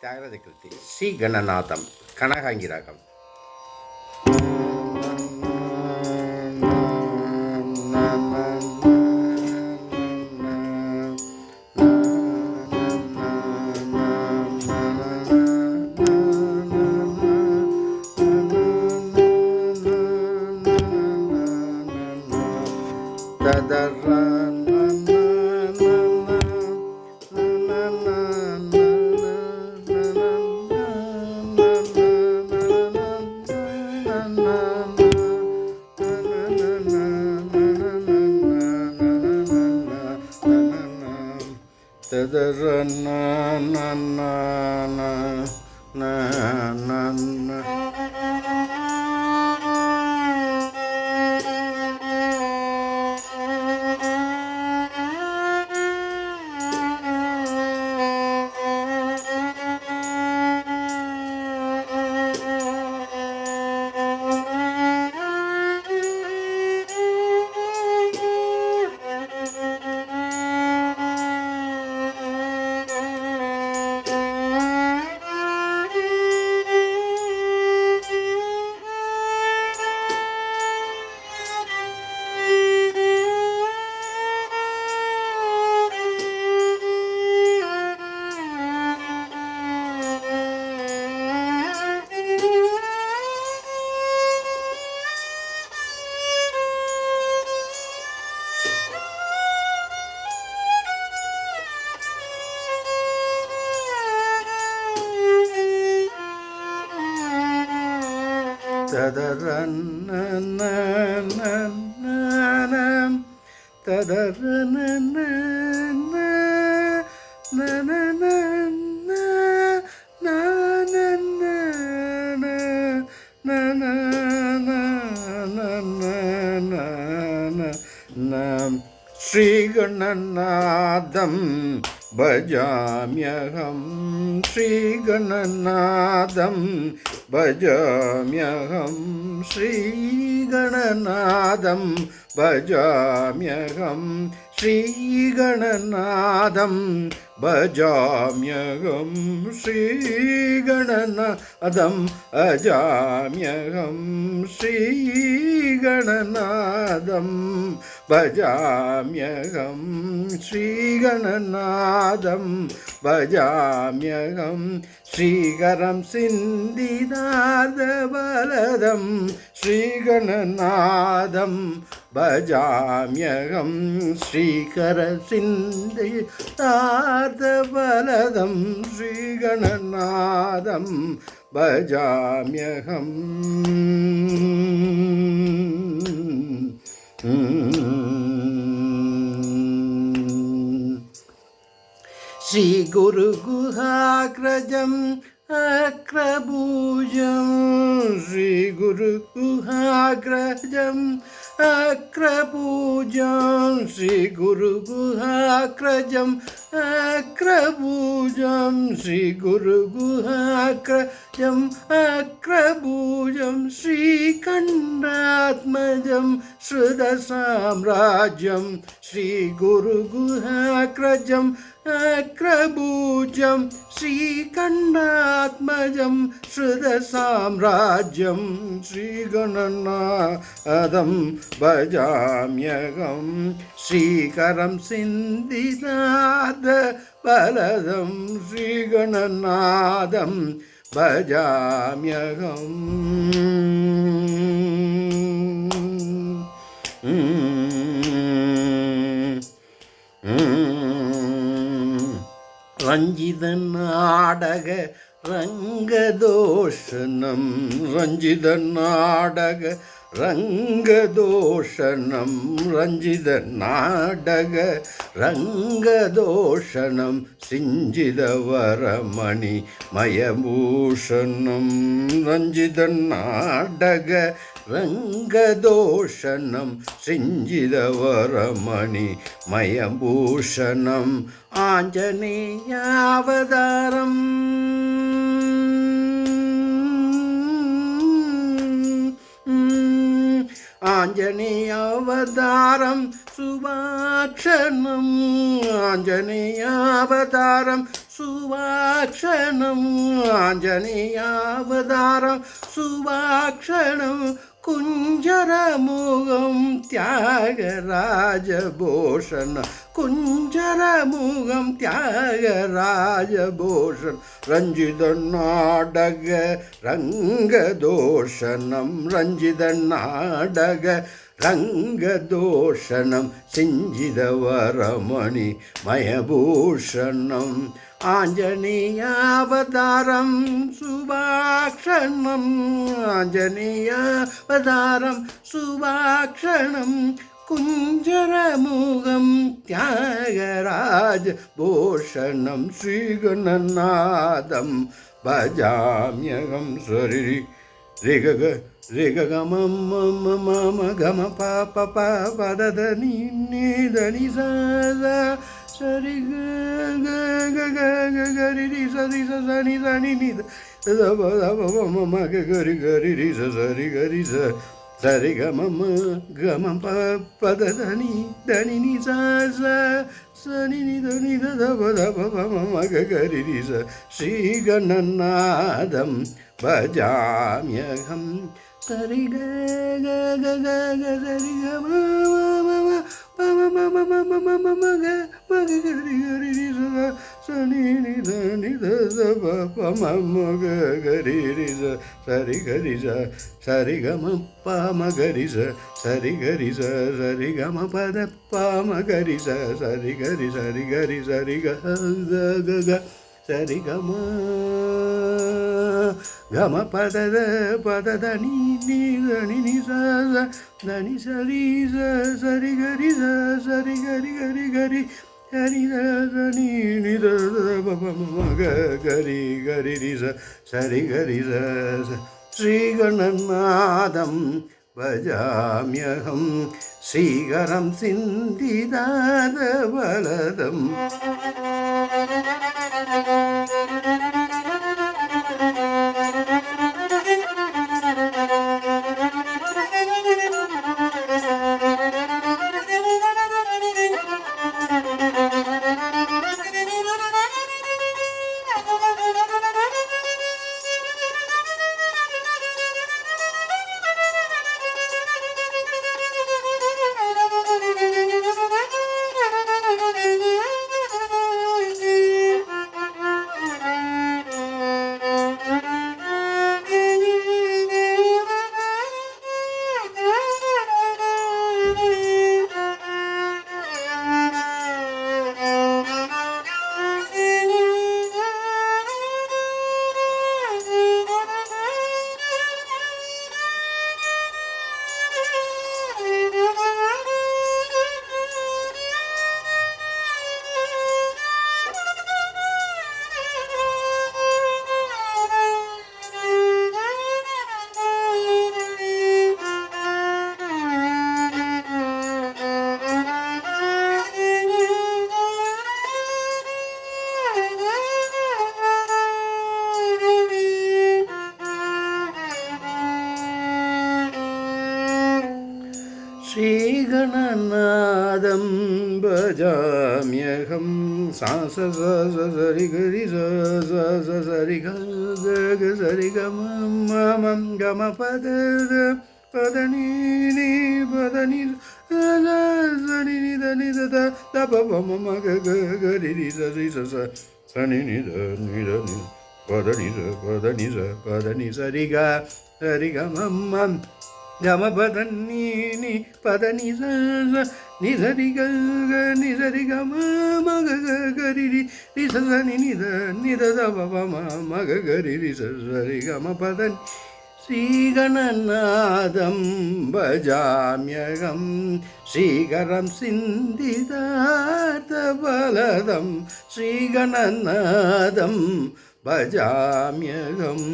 Thyagaraja Kriti C கணநாதம் Kanakangi ராகம். श्रीगणनादं भजाम्यहं श्रीगणनादं भजाम्यहं श्रीगणनादं भजाम्यहं श्रीगणनादं भजाम्यहं श्रीगणनादं अजाम्यहं श्रीगणनादं भजाम्यहं श्रीगणनादं भजाम्यहं श्रीकरं सिन्धिनादबलदं श्रीगणनादं भजाम्यहं श्रीकरसिन्धिनादबलदं श्रीगणनादं भजाम्यहं श्रीगुरुगुहाग्रजं अक्रभुजं श्रीगुरुगुहाग्रजं अक्रभुजं श्रीगुरुगुहाग्रजं अक्रभुजं श्रीगुरुगुहाग्रजं अक्रभुजं श्रीकण्डात्मजं श्रुतसाम्राज्यं श्रीगुरुगुहाग्रजं अक्रभुजं श्रीकण्डात्मजं श्रुतसाम्राज्यं श्रीगणनादं भजाम्यहं श्रीकरं सिन्धिनादबलदं श्रीगणनादं भजाम्यहं रञ्जित नाटक रङ्गदोषनं रञ्जित नाटक रङ्गदोषनं रञ्जित नाटक रङ्गदोषनं सिञ्जितवरमणि मयभूषणं रञ्जित नाटक रङ्गदोषनं सिञ्जितवरमणि मयभूषणम् आञ्जनेयावतारम् சுவாக்ஷணம் ஆஞ்சநேயாவதாரம் சுவாக்ஷணம் குஞ்சரமுகம் தியாகராஜபூஷணம் குஞ்சரமுகம் தியாகராஜபூஷணம் ரஞ்சித நாடக ரங்கதோஷனம் ரஞ்சித நாடக ரங்கதோஷனம் சிஞ்சிதவரமணி மயபூஷணம் ஆஞ்சநேயாவதாரம் சுபாக்ஷணம் ஆஞ்சநேயாவதாரம் சுபாக்ஷணம் குஞ்சரமுகம் தியாகராஜ பூஷணம் ஸ்ரீகணநாதம் பஜாம்யகம் ஸ்வரி ரிகக ரிககமம் மம கம பாப பதத நீதனி சதா சரி கரி சரி சனி சனி நித மம கரி கரி ரிச சரி கரி சரி கம கம பததனி தனி நி சனி நித நித மம கரி ரிச ஸ்ரீகணநாதம் பஜாம்யகம் சரி சரி சனி நித நித மம கரி ரிச சரி கரி சரி கம பாம கரி சரி கரி சரி கம பத பாம கரி சரி கரி சரி கரி சரி க சரி கம கம பதத பதத நீ தனி நி தனி சரி சரி கரி சரி கரி கரி கரி ஹரி நீ நித மக கரி கரி ரிச சரி கரி ஸ்ரீகணநாதம் பஜாம்யகம் ஸ்ரீகரம் சிந்திதாத பலதம் ஸ்ரீகணநாதம் பஜாம்யகம் சாச சரி கரி சரி சரி கமம் கம பத பதனி பதனி சனி நித நித தப மம கரி சரி சனி நித நித பதனி சரி கமம் கம பதனி பதனி நிசரி நிசரி கம மக கரி ரிசனி நித நித தப மக கரி ரிசரி கம பதனி ஸ்ரீகணநாதம் பஜாம்யகம் ஸ்ரீகரம் சிந்திதார்த்த பலதம் ஸ்ரீகணநாதம் பஜாம்யகம்